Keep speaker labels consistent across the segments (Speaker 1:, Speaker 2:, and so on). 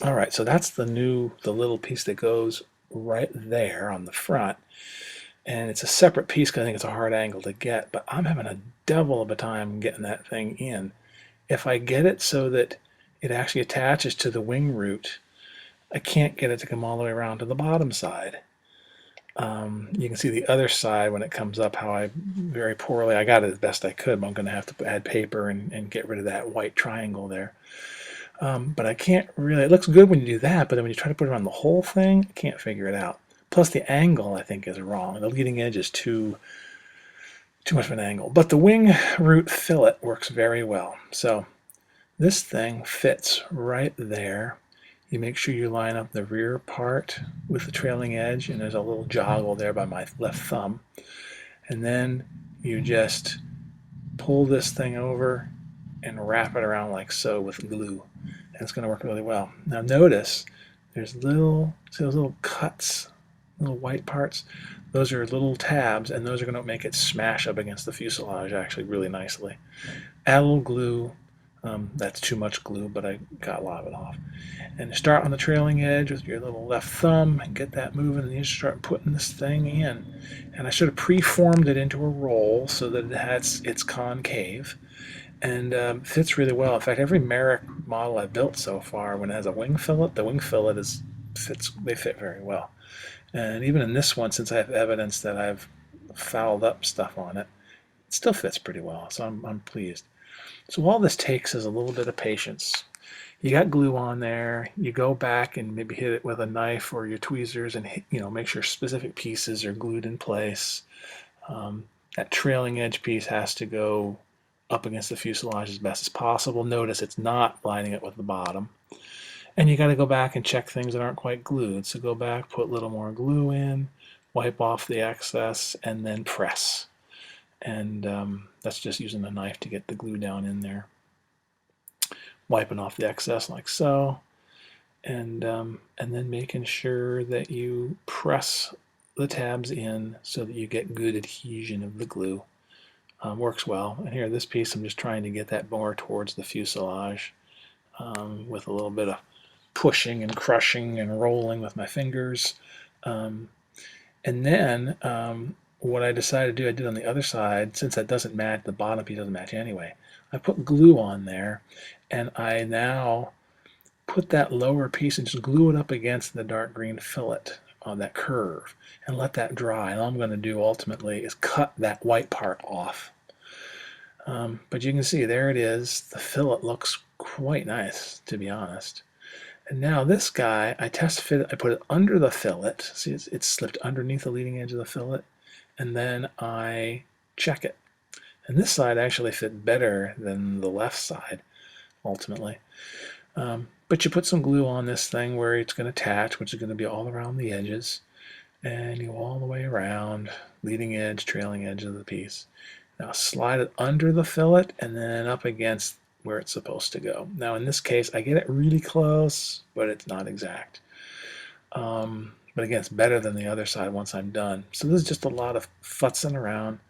Speaker 1: All right, so that's the little piece that goes right there on the front. And it's a separate piece because I think it's a hard angle to get, but I'm having a devil of a time getting that thing in. If I get it so that it actually attaches to the wing root, I can't get it to come all the way around to the bottom side. You can see the other side when it comes up how I very poorly, I got it as best I could, but I'm going to have to add paper and get rid of that white triangle there. But I can't really, it looks good when you do that, but then when you try to put it on the whole thing, I can't figure it out. Plus the angle I think is wrong. The leading edge is too much of an angle. But the wing root fillet works very well. So this thing fits right there. You make sure you line up the rear part with the trailing edge, and there's a little joggle there by my left thumb. And then you just pull this thing over and wrap it around like so with glue. And it's going to work really well. Now notice there's see those little cuts, little white parts? Those are little tabs, and those are going to make it smash up against the fuselage actually really nicely. Add a little glue. That's too much glue, but I got a lot of it off. And start on the trailing edge with your little left thumb and get that moving, and you just start putting this thing in. And I should have preformed it into a roll so that it's concave and fits really well. In fact, every Merrick model I've built so far, when it has a wing fillet, the wing fillet they fit very well. And even in this one, since I have evidence that I've fouled up stuff on it, it still fits pretty well. So I'm pleased. So all this takes is a little bit of patience. You got glue on there. You go back and maybe hit it with a knife or your tweezers and make sure specific pieces are glued in place. That trailing edge piece has to go up against the fuselage as best as possible. Notice it's not lining it with the bottom. And you got to go back and check things that aren't quite glued. So go back, put a little more glue in, wipe off the excess, and then press. And that's just using a knife to get the glue down in there. Wiping off the excess like so, and then making sure that you press the tabs in so that you get good adhesion of the glue. Works well. And here, this piece, I'm just trying to get that more towards the fuselage with a little bit of pushing and crushing and rolling with my fingers. And then what I decided to do, I did on the other side, since that doesn't match, the bottom piece doesn't match anyway. I put glue on there, and I now put that lower piece and just glue it up against the dark green fillet on that curve and let that dry. And all I'm going to do ultimately is cut that white part off. But you can see there it is. The fillet looks quite nice, to be honest. And now this guy, I test fit. I put it under the fillet. See, it's slipped underneath the leading edge of the fillet, and then I check it. And this side actually fit better than the left side, ultimately. But you put some glue on this thing where it's going to attach, which is going to be all around the edges, and you go all the way around, leading edge, trailing edge of the piece. Now slide it under the fillet and then up against where it's supposed to go. Now in this case, I get it really close, but it's not exact. But again, it's better than the other side once I'm done. So this is just a lot of futzing around.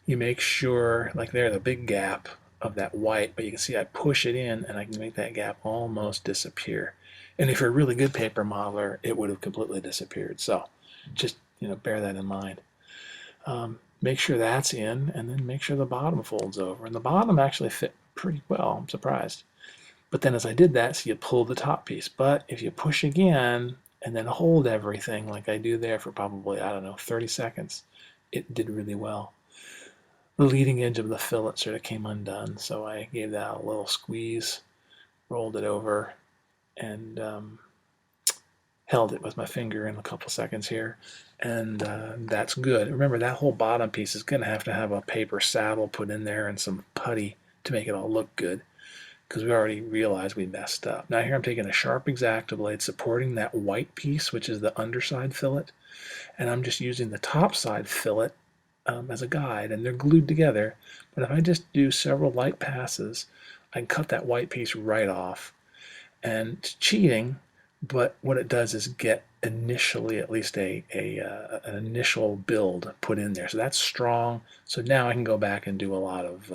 Speaker 1: You make sure, like there's a big gap of that white, but you can see I push it in and I can make that gap almost disappear. And if you're a really good paper modeler, it would have completely disappeared. So just bear that in mind. Make sure that's in, and then make sure the bottom folds over. And the bottom actually fit pretty well. I'm surprised. But then as I did that, so you pull the top piece. But if you push again and then hold everything like I do there for probably, I don't know, 30 seconds, it did really well. The leading edge of the fillet sort of came undone, so I gave that a little squeeze, rolled it over, and held it with my finger in a couple seconds here, and that's good. Remember, that whole bottom piece is going to have a paper saddle put in there and some putty to make it all look good, because we already realized we messed up. Now here I'm taking a sharp X-Acto blade supporting that white piece, which is the underside fillet, and I'm just using the top side fillet as a guide, and they're glued together. But if I just do several light passes, I can cut that white piece right off. And it's cheating, but what it does is get initially at least an initial build put in there. So that's strong. So now I can go back and do a lot of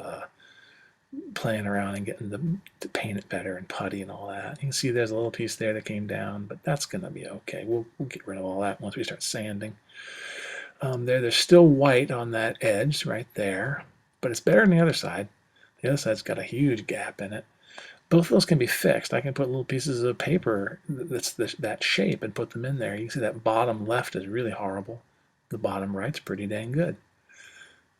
Speaker 1: playing around and getting to paint it better and putty and all that. You can see there's a little piece there that came down, but that's going to be okay. We'll get rid of all that once we start sanding. There's still white on that edge right there, but it's better than the other side. The other side's got a huge gap in it. Both of those can be fixed. I can put little pieces of paper that's that shape and put them in there. You can see that bottom left is really horrible. The bottom right's pretty dang good.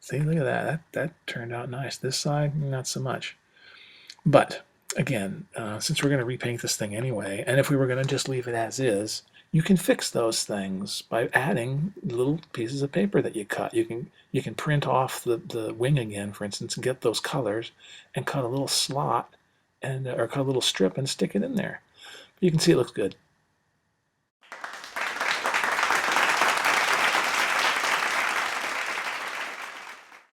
Speaker 1: See, look at that. That turned out nice. This side, not so much. But again, since we're going to repaint this thing anyway, and if we were going to just leave it as is, you can fix those things by adding little pieces of paper that you cut. You can print off the wing again, for instance, and get those colors and cut a little slot and or cut a little strip and stick it in there. You can see it looks good.